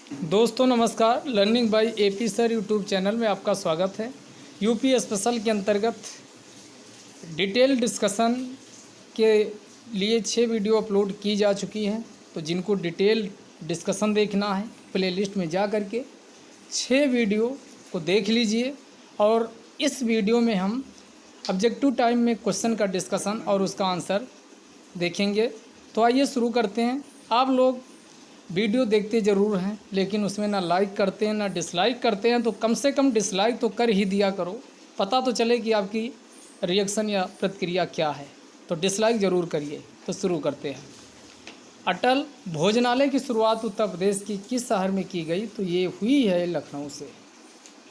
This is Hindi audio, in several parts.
दोस्तों नमस्कार। Learning by AP sir YouTube channel में आपका स्वागत है। यूपी स्पेशल के अंतर्गत डिटेल डिस्कशन के लिए 6 वीडियो अपलोड की जा चुकी हैं। तो जिनको डिटेल डिस्कशन देखना है प्लेलिस्ट में जा कर के 6 वीडियो को देख लीजिए। और इस वीडियो में हम ऑब्जेक्टिव टाइम में क्वेश्चन का डिस्कशन और उसका आंसर देखेंगे। तो आइए शुरू करते हैं। आप लोग वीडियो देखते ज़रूर हैं, लेकिन उसमें ना लाइक करते हैं ना डिसलाइक करते हैं। तो कम से कम डिसलाइक तो कर ही दिया करो, पता तो चले कि आपकी रिएक्शन या प्रतिक्रिया क्या है। तो डिसलाइक ज़रूर करिए। तो शुरू करते हैं। अटल भोजनालय की शुरुआत उत्तर प्रदेश की किस शहर में की गई? तो ये हुई है लखनऊ से।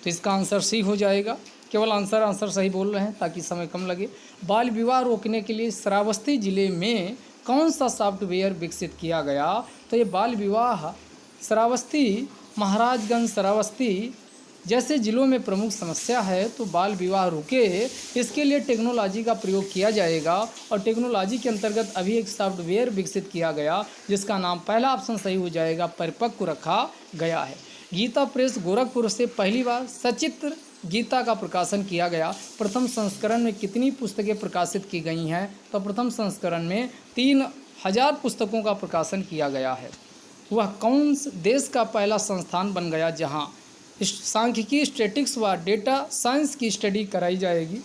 तो इसका आंसर सी हो जाएगा। केवल आंसर सही बोल रहे हैं ताकि समय कम लगे। बाल विवाह रोकने के लिए श्रावस्ती जिले में कौन सा सॉफ्टवेयर विकसित किया गया? तो ये बाल विवाह श्रावस्ती, महाराजगंज, श्रावस्ती जैसे ज़िलों में प्रमुख समस्या है। तो बाल विवाह रुके, इसके लिए टेक्नोलॉजी का प्रयोग किया जाएगा। और टेक्नोलॉजी के अंतर्गत अभी एक सॉफ्टवेयर विकसित किया गया जिसका नाम, पहला ऑप्शन सही हो जाएगा, परिपक्व रखा गया है। गीता प्रेस गोरखपुर से पहली बार सचित्र गीता का प्रकाशन किया गया। प्रथम संस्करण में कितनी पुस्तकें प्रकाशित की गई हैं? तो प्रथम संस्करण में 3000 पुस्तकों का प्रकाशन किया गया है। वह कौन देश का पहला संस्थान बन गया जहां सांख्यिकी, स्टैटिक्स व डेटा साइंस की स्टडी कराई जाएगी?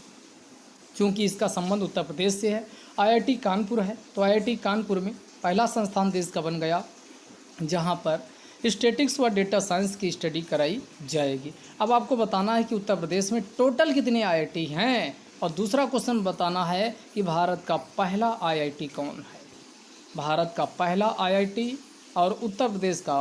क्योंकि इसका संबंध उत्तर प्रदेश से है। आईआईटी कानपुर है। तो आईआईटी कानपुर में पहला संस्थान देश का बन गया जहां पर स्टैटिक्स व डेटा साइंस की स्टडी कराई जाएगी। अब आपको बताना है कि उत्तर प्रदेश में टोटल कितने आईआईटी हैं। और दूसरा क्वेश्चन बताना है कि भारत का पहला आईआईटी कौन है? भारत का पहला आईआईटी और उत्तर प्रदेश का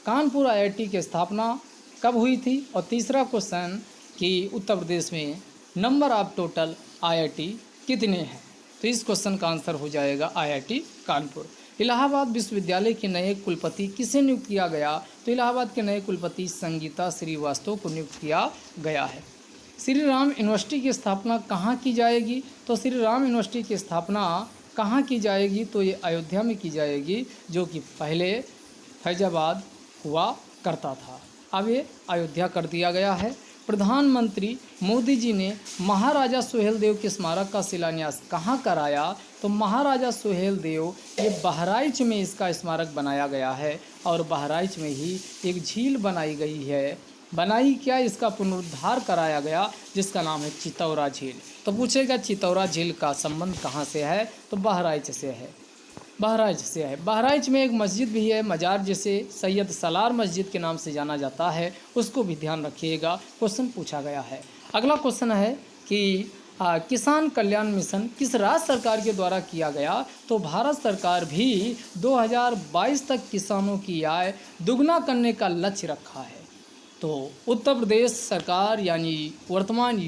कानपुर आईआईटी की स्थापना कब हुई थी? और तीसरा क्वेश्चन कि उत्तर प्रदेश में नंबर ऑफ टोटल आईआईटी कितने हैं? तो इस क्वेश्चन का आंसर हो जाएगा आईआईटी कानपुर। इलाहाबाद विश्वविद्यालय के नए कुलपति किसे नियुक्त किया गया? तो इलाहाबाद के नए कुलपति संगीता श्रीवास्तव को नियुक्त किया गया है। श्री राम यूनिवर्सिटी की स्थापना कहाँ की जाएगी? तो श्री राम यूनिवर्सिटी की स्थापना कहाँ की जाएगी? तो ये अयोध्या में की जाएगी, जो कि पहले फैजाबाद हुआ करता था। अब ये अयोध्या कर दिया गया है। प्रधानमंत्री मोदी जी ने महाराजा सुहेलदेव के स्मारक का शिलान्यास कहाँ कराया? तो महाराजा सुहेलदेव, ये बहराइच में इसका स्मारक बनाया गया है। और बहराइच में ही एक झील बनाई गई है। बनाई क्या, इसका पुनरुद्धार कराया गया, जिसका नाम है चितौरा झील। तो पूछेगा चितौरा झील का संबंध कहाँ से है? तो बहराइच से है। बहराइच से है। बहराइच में एक मस्जिद भी है, मजार, जिसे सैयद सलार मस्जिद के नाम से जाना जाता है। उसको भी ध्यान रखिएगा, क्वेश्चन पूछा गया है। अगला क्वेश्चन है कि किसान कल्याण मिशन किस राज्य सरकार के द्वारा किया गया? तो भारत सरकार भी 2022 तक किसानों की आय दुगना करने का लक्ष्य रखा है। तो उत्तर प्रदेश सरकार यानी वर्तमान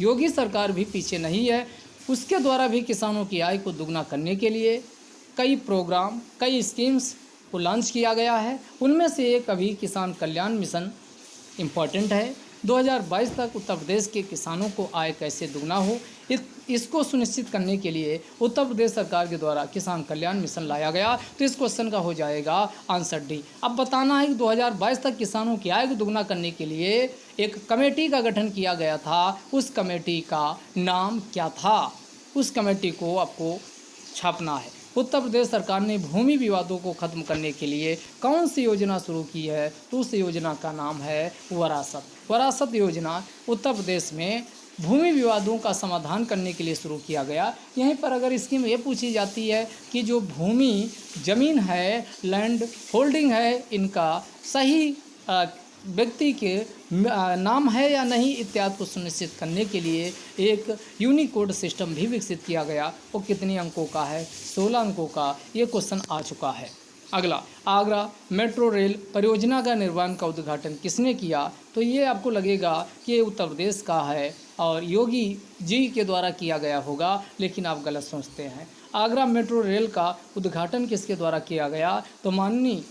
योगी सरकार भी पीछे नहीं है। उसके द्वारा भी किसानों की आय को दुगना करने के लिए कई प्रोग्राम, कई स्कीम्स को लॉन्च किया गया है। उनमें से एक अभी किसान कल्याण मिशन इम्पॉर्टेंट है। 2022 तक उत्तर प्रदेश के किसानों को आय कैसे दुगना हो, इसको सुनिश्चित करने के लिए उत्तर प्रदेश सरकार के द्वारा किसान कल्याण मिशन लाया गया। तो इस क्वेश्चन का हो जाएगा आंसर डी। अब बताना है कि 2022 तक किसानों की आय को दुगना करने के लिए एक कमेटी का गठन किया गया था। उस कमेटी का नाम क्या था? उस कमेटी को आपको छापना है। उत्तर प्रदेश सरकार ने भूमि विवादों को खत्म करने के लिए कौन सी योजना शुरू की है? तो उस योजना का नाम है वरासत। वरासत योजना उत्तर प्रदेश में भूमि विवादों का समाधान करने के लिए शुरू किया गया। यहीं पर अगर स्कीम ये पूछी जाती है कि जो भूमि, ज़मीन है, लैंड होल्डिंग है, इनका सही व्यक्ति के नाम है या नहीं इत्यादि को सुनिश्चित करने के लिए एक यूनिकोड सिस्टम भी विकसित किया गया। वो कितने अंकों का है? 16 अंकों का। ये क्वेश्चन आ चुका है। अगला, आगरा मेट्रो रेल परियोजना का निर्माण का उद्घाटन किसने किया? तो ये आपको लगेगा कि ये उत्तर प्रदेश का है और योगी जी के द्वारा किया गया होगा, लेकिन आप गलत सोचते हैं। आगरा मेट्रो रेल का उद्घाटन किसके द्वारा किया गया? तो माननीय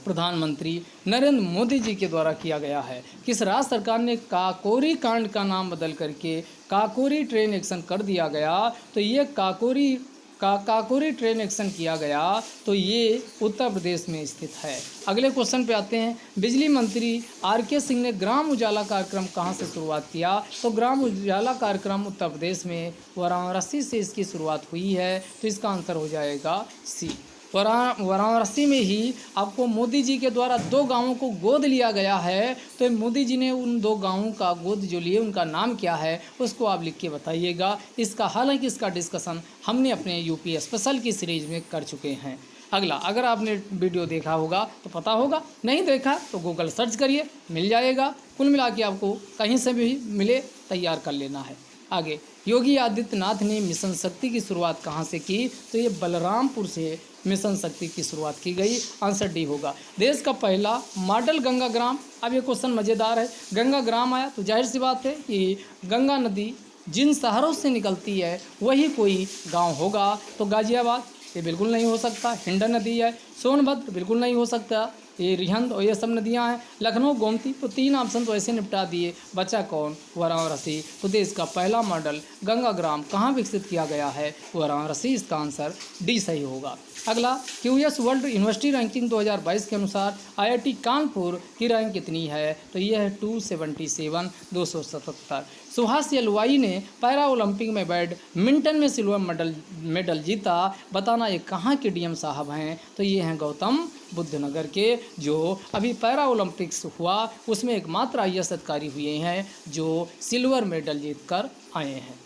प्रधानमंत्री नरेंद्र मोदी जी के द्वारा किया गया है। किस राज्य सरकार ने काकोरी कांड का नाम बदल करके काकोरी ट्रेन एक्शन कर दिया गया? तो ये काकोरी का काकोरी ट्रेन एक्शन किया गया तो ये उत्तर प्रदेश में स्थित है। अगले क्वेश्चन पे आते हैं। बिजली मंत्री आर.के. सिंह ने ग्राम उजाला कार्यक्रम कहाँ से शुरुआत किया? तो ग्राम उजाला कार्यक्रम उत्तर प्रदेश में वाराणसी से इसकी शुरुआत हुई है। तो इसका आंसर हो जाएगा सी। वाराणसी में ही आपको मोदी जी के द्वारा 2 गांवों को गोद लिया गया है। तो मोदी जी ने उन 2 गांवों का गोद जो लिए उनका नाम क्या है उसको आप लिख के बताइएगा। इसका हालांकि इसका डिस्कशन हमने अपने यूपी स्पेशल की सीरीज में कर चुके हैं। अगला, अगर आपने वीडियो देखा होगा तो पता होगा, नहीं देखा तो गूगल सर्च करिए, मिल जाएगा। कुल मिला के आपको कहीं से भी मिले तैयार कर लेना है। आगे, योगी आदित्यनाथ ने मिशन शक्ति की शुरुआत कहाँ से की? तो ये बलरामपुर से मिशन शक्ति की शुरुआत की गई। आंसर डी होगा। देश का पहला मॉडल गंगा ग्राम। अब ये क्वेश्चन मज़ेदार है। गंगा ग्राम आया तो जाहिर सी बात है कि गंगा नदी जिन शहरों से निकलती है वही कोई गांव होगा। तो गाजियाबाद ये बिल्कुल नहीं हो सकता, हिंडन नदी है। सोनभद्र बिल्कुल नहीं हो सकता, ये रिहंद और ये सब नदियां हैं। लखनऊ, गोमती, तो 3 ऑप्शन तो ऐसे निपटा दिए। बचा कौन? वाराणसी। तो देश का पहला मॉडल गंगा ग्राम कहाँ विकसित किया गया है? वाराणसी। इसका आंसर डी सही होगा। अगला, क्यूएस वर्ल्ड यूनिवर्सिटी रैंकिंग 2022 के अनुसार आईआईटी कानपुर की रैंक कितनी है? तो ये है 277, 277। सुभाष यलवाई ने पैरा ओलंपिक में बैडमिंटन में सिल्वर मेडल जीता। बताना ये कहाँ के डीएम साहब हैं? तो ये हैं गौतम बुद्ध नगर के। जो अभी पैरा ओलंपिक्स हुआ उसमें एकमात्र IAS अधिकारी हुए हैं जो सिल्वर मेडल जीत कर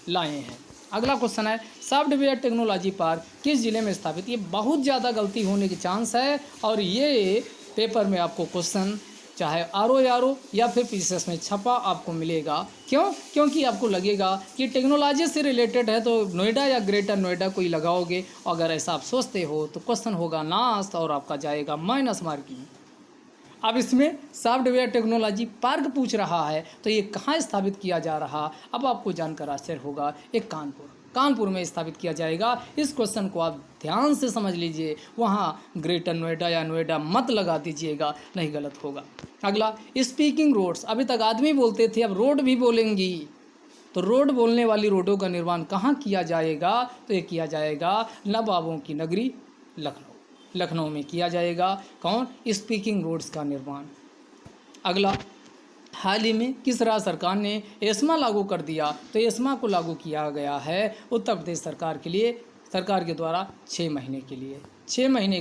लाए हैं। अगला क्वेश्चन है, सॉफ्टवेयर टेक्नोलॉजी पार्क किस जिले में स्थापित? ये बहुत ज़्यादा गलती होने की चांस है और ये पेपर में आपको क्वेश्चन चाहे RO या फिर PCS में छपा आपको मिलेगा। क्यों? क्योंकि आपको लगेगा कि टेक्नोलॉजी से रिलेटेड है तो नोएडा या ग्रेटर नोएडा कोई लगाओगे। अगर ऐसा आप सोचते हो तो क्वेश्चन होगा नाश और आपका जाएगा माइनस मार्किंग। अब इसमें सॉफ्टवेयर टेक्नोलॉजी पार्क पूछ रहा है तो ये कहाँ स्थापित किया जा रहा? अब आपको जानकर आश्चर्य होगा, एक कानपुर में स्थापित किया जाएगा। इस क्वेश्चन को आप ध्यान से समझ लीजिए, वहाँ ग्रेटर नोएडा या नोएडा मत लगा दीजिएगा, नहीं गलत होगा। अगला, स्पीकिंग रोड्स। अभी तक आदमी बोलते थे, अब रोड भी बोलेंगी। तो रोड बोलने वाली रोडों का निर्माण कहाँ किया जाएगा? तो ये किया जाएगा नवाबों की नगरी लखनऊ में किया जाएगा। कौन? स्पीकिंग रोड्स का निर्माण। अगला, हाल ही में किस राज्य सरकार ने एस्मा लागू कर दिया? तो एस्मा को लागू किया गया है उत्तर प्रदेश सरकार के द्वारा 6 महीने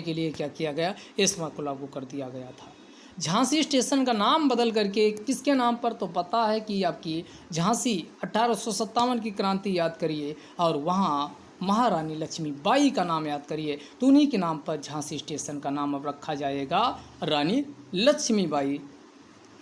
के लिए क्या किया गया? एस्मा को लागू कर दिया गया था। झांसी स्टेशन का नाम बदल करके किसके नाम पर? तो पता है कि आपकी झांसी 1857 की क्रांति याद करिए और वहाँ महारानी लक्ष्मीबाई का नाम याद करिए। तो उन्हीं के नाम पर झांसी स्टेशन का नाम अब रखा जाएगा रानी लक्ष्मीबाई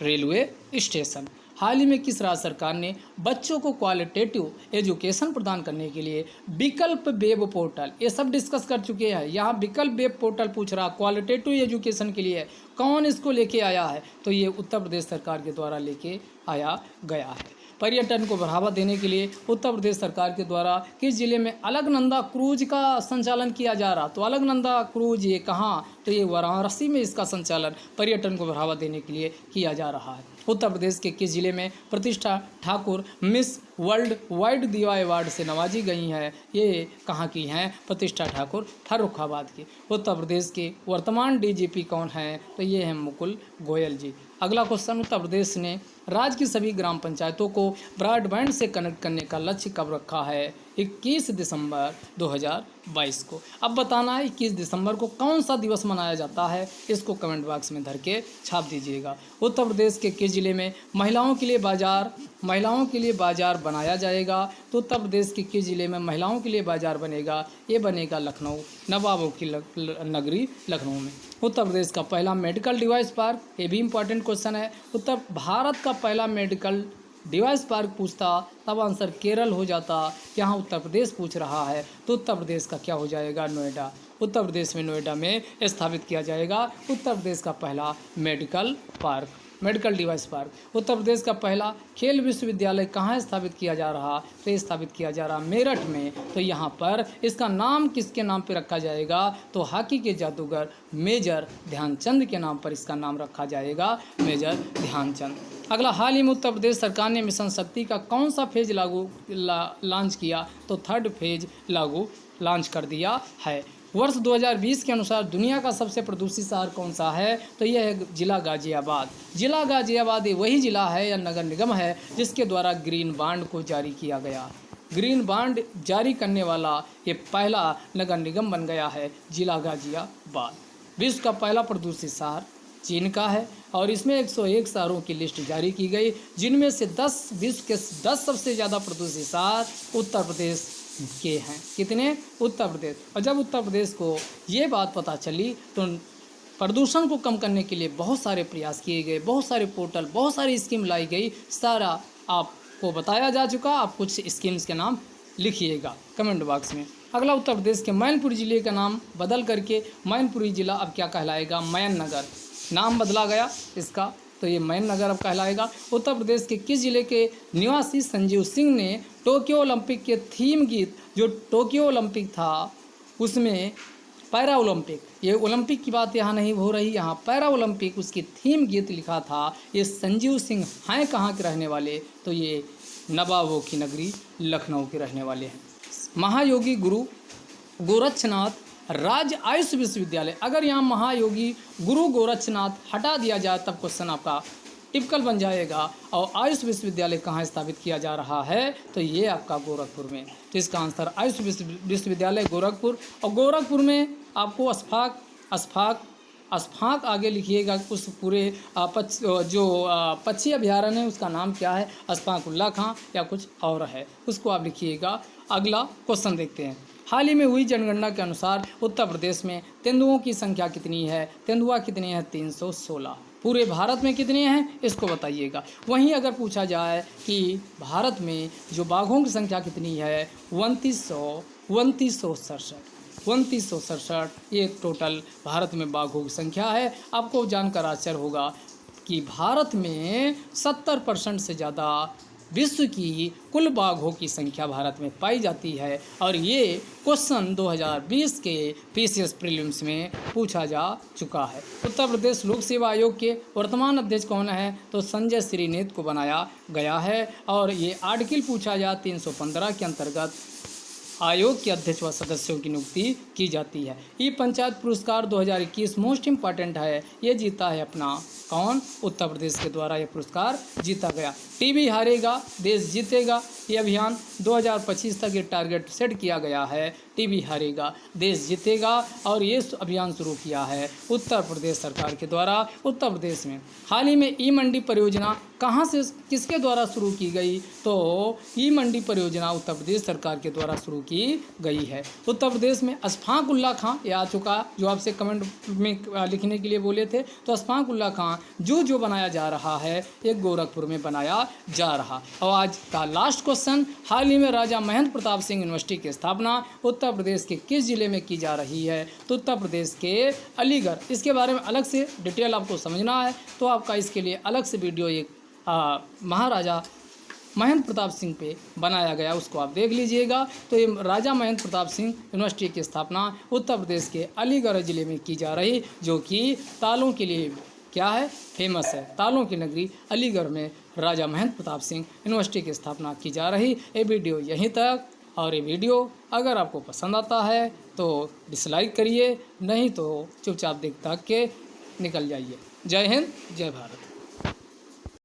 रेलवे स्टेशन। हाल ही में किस राज्य सरकार ने बच्चों को क्वालिटेटिव एजुकेशन प्रदान करने के लिए विकल्प वेब पोर्टल, ये सब डिस्कस कर चुके हैं। यहाँ विकल्प वेब पोर्टल पूछ रहा क्वालिटेटिव एजुकेशन के लिए कौन इसको लेके आया है? तो ये उत्तर प्रदेश सरकार के द्वारा लेके आया गया है। पर्यटन को बढ़ावा देने के लिए उत्तर प्रदेश सरकार के द्वारा किस जिले में अलकनंदा क्रूज का संचालन किया जा रहा? तो अलकनंदा क्रूज ये कहाँ? तो ये वाराणसी में इसका संचालन पर्यटन को बढ़ावा देने के लिए किया जा रहा है। उत्तर प्रदेश के किस जिले में प्रतिष्ठा ठाकुर मिस वर्ल्ड वाइड दिवा अवार्ड से नवाजी गई हैं? ये कहाँ की हैं? प्रतिष्ठा ठाकुर फर्रुखाबाद की। उत्तर प्रदेश के वर्तमान DGP कौन हैं? तो ये हैं मुकुल गोयल जी। अगला क्वेश्चन, उत्तर प्रदेश ने राज्य की सभी ग्राम पंचायतों को ब्रॉडबैंड से कनेक्ट करने का लक्ष्य कब रखा है? 21 दिसंबर 2022 को। अब बताना है 21 दिसंबर को कौन सा दिवस मनाया जाता है? इसको कमेंट बॉक्स में धर के छाप दीजिएगा। उत्तर प्रदेश के किस जिले में महिलाओं के लिए बाजार बनाया जाएगा? तो उत्तर प्रदेश के किस जिले में महिलाओं के लिए बाजार बनेगा? ये बनेगा लखनऊ, नवाबों की नगरी लखनऊ में। उत्तर प्रदेश का पहला मेडिकल डिवाइस पार्क, ये भी इंपॉर्टेंट क्वेश्चन है। उत्तर भारत का पहला मेडिकल डिवाइस पार्क पूछता तब आंसर केरल हो जाता, यहाँ उत्तर प्रदेश पूछ रहा है तो उत्तर प्रदेश का क्या हो जाएगा? नोएडा। उत्तर प्रदेश में नोएडा में स्थापित किया जाएगा उत्तर प्रदेश का पहला medical device park. Uttar Pradesh का पहला खेल विश्वविद्यालय कहाँ स्थापित किया जा रहा? तो स्थापित किया जा रहा मेरठ में। तो यहाँ पर इसका नाम किसके नाम पे रखा जाएगा? तो हॉकी के जादूगर मेजर ध्यानचंद के नाम पर इसका नाम रखा जाएगा, मेजर ध्यानचंद। अगला, हाल ही में उत्तर प्रदेश सरकार ने मिशन शक्ति का कौन सा फेज लॉन्च किया? तो 3rd फेज लागू लॉन्च कर दिया है। वर्ष 2020 के अनुसार दुनिया का सबसे प्रदूषित शहर कौन सा है, तो यह है जिला गाज़ियाबाद। जिला गाज़ियाबाद ये वही जिला है या नगर निगम है जिसके द्वारा ग्रीन बॉन्ड को जारी किया गया। ग्रीन बॉन्ड जारी करने वाला ये पहला नगर निगम बन गया है जिला गाज़ियाबाद। विश्व का पहला प्रदूषित शहर चीन का है और इसमें 101 शहरों की लिस्ट जारी की गई, जिनमें से 10 विश्व के 10 सबसे ज़्यादा प्रदूषित शहर उत्तर प्रदेश के हैं। कितने? उत्तर प्रदेश। और जब उत्तर प्रदेश को ये बात पता चली तो प्रदूषण को कम करने के लिए बहुत सारे प्रयास किए गए, बहुत सारे पोर्टल, बहुत सारी स्कीम लाई गई। सारा आपको बताया जा चुका। आप कुछ स्कीम्स के नाम लिखिएगा कमेंट बॉक्स में। अगला उत्तर प्रदेश के मैनपुरी ज़िले का नाम बदल करके मैनपुरी ज़िला अब क्या कहलाएगा? मैन नगर। नाम बदला गया इसका, तो ये मैन नगर अब कहलाएगा। उत्तर प्रदेश के किस जिले के निवासी संजीव सिंह ने टोक्यो ओलंपिक के थीम गीत, जो टोक्यो ओलंपिक था उसमें पैरा ओलंपिक, ये ओलंपिक की बात यहाँ नहीं हो रही, यहाँ पैरा ओलंपिक उसकी थीम गीत लिखा था। ये संजीव सिंह हैं कहाँ के रहने वाले? तो ये नवाबों की नगरी लखनऊ के रहने वाले हैं। महायोगी गुरु गोरक्षनाथ राज्य आयुष विश्वविद्यालय, अगर यहाँ महायोगी गुरु गोरक्षनाथ हटा दिया जाए तब क्वेश्चन आपका टिपिकल बन जाएगा। और आयुष विश्वविद्यालय कहाँ स्थापित किया जा रहा है? तो ये आपका गोरखपुर में। तो इसका आंसर आयुष विश्वविद्यालय गोरखपुर। और गोरखपुर में आपको अस्फाक आगे लिखिएगा। उस पूरे जो पक्षी अभ्यारण्य है उसका नाम क्या है? अस्फाक उल्ला खां या कुछ और है, उसको आप लिखिएगा। अगला क्वेश्चन देखते हैं। हाल ही में हुई जनगणना के अनुसार उत्तर प्रदेश में तेंदुओं की संख्या कितनी है? तेंदुआ कितने हैं? 316। पूरे भारत में कितने हैं इसको बताइएगा। वहीं अगर पूछा जाए कि भारत में जो बाघों की संख्या कितनी है? 2967। ये टोटल भारत में बाघों की संख्या है। आपको जानकर आश्चर्य होगा कि भारत में 70% से ज़्यादा विश्व की कुल बाघों की संख्या भारत में पाई जाती है। और ये क्वेश्चन 2020 के पीसीएस प्रीलिम्स में पूछा जा चुका है। उत्तर प्रदेश लोक सेवा आयोग के वर्तमान अध्यक्ष कौन है? तो संजय श्रीनेत को बनाया गया है। और ये आर्टिकल पूछा जा 315 के अंतर्गत आयोग के अध्यक्ष व सदस्यों की नियुक्ति की जाती है। ई पंचायत पुरस्कार 2021 मोस्ट इम्पॉर्टेंट है। ये जीता है अपना कौन? उत्तर प्रदेश के द्वारा ये पुरस्कार जीता गया। टीबी हारेगा देश जीतेगा, ये अभियान 2025 तक ये टारगेट सेट किया गया है। टीबी हारेगा देश जीतेगा और ये अभियान शुरू किया है उत्तर प्रदेश सरकार के द्वारा। उत्तर प्रदेश में हाल ही में ई मंडी परियोजना कहाँ से किसके द्वारा शुरू की गई? तो ई मंडी परियोजना उत्तर प्रदेश सरकार के द्वारा शुरू की गई है। उत्तर प्रदेश में अस्फाक उल्ला खां, ये आ चुका जो आपसे कमेंट में लिखने के लिए बोले थे। तो अस्फाक उल्ला खां जो बनाया जा रहा है एक गोरखपुर में बनाया जा रहा। और आज का लास्ट क्वेश्चन, हाल ही में राजा महेंद्र प्रताप सिंह यूनिवर्सिटी की स्थापना उत्तर प्रदेश के किस जिले में की जा रही है? तो उत्तर प्रदेश के अलीगढ़। इसके बारे में अलग से डिटेल आपको समझना है तो आपका इसके लिए अलग से वीडियो एक महाराजा महेंद्र प्रताप सिंह पे बनाया गया, उसको आप देख लीजिएगा। तो ये राजा महेंद्र प्रताप सिंह यूनिवर्सिटी की स्थापना उत्तर प्रदेश के अलीगढ़ ज़िले में की जा रही, जो कि तालों के लिए क्या है? फेमस है। तालों की नगरी अलीगढ़ में राजा महेंद्र प्रताप सिंह यूनिवर्सिटी की स्थापना की जा रही। ये वीडियो यहीं तक। और ये वीडियो अगर आपको पसंद आता है तो डिसलाइक करिए, नहीं तो चुपचाप देख के निकल जाइए। जय हिंद, जय भारत।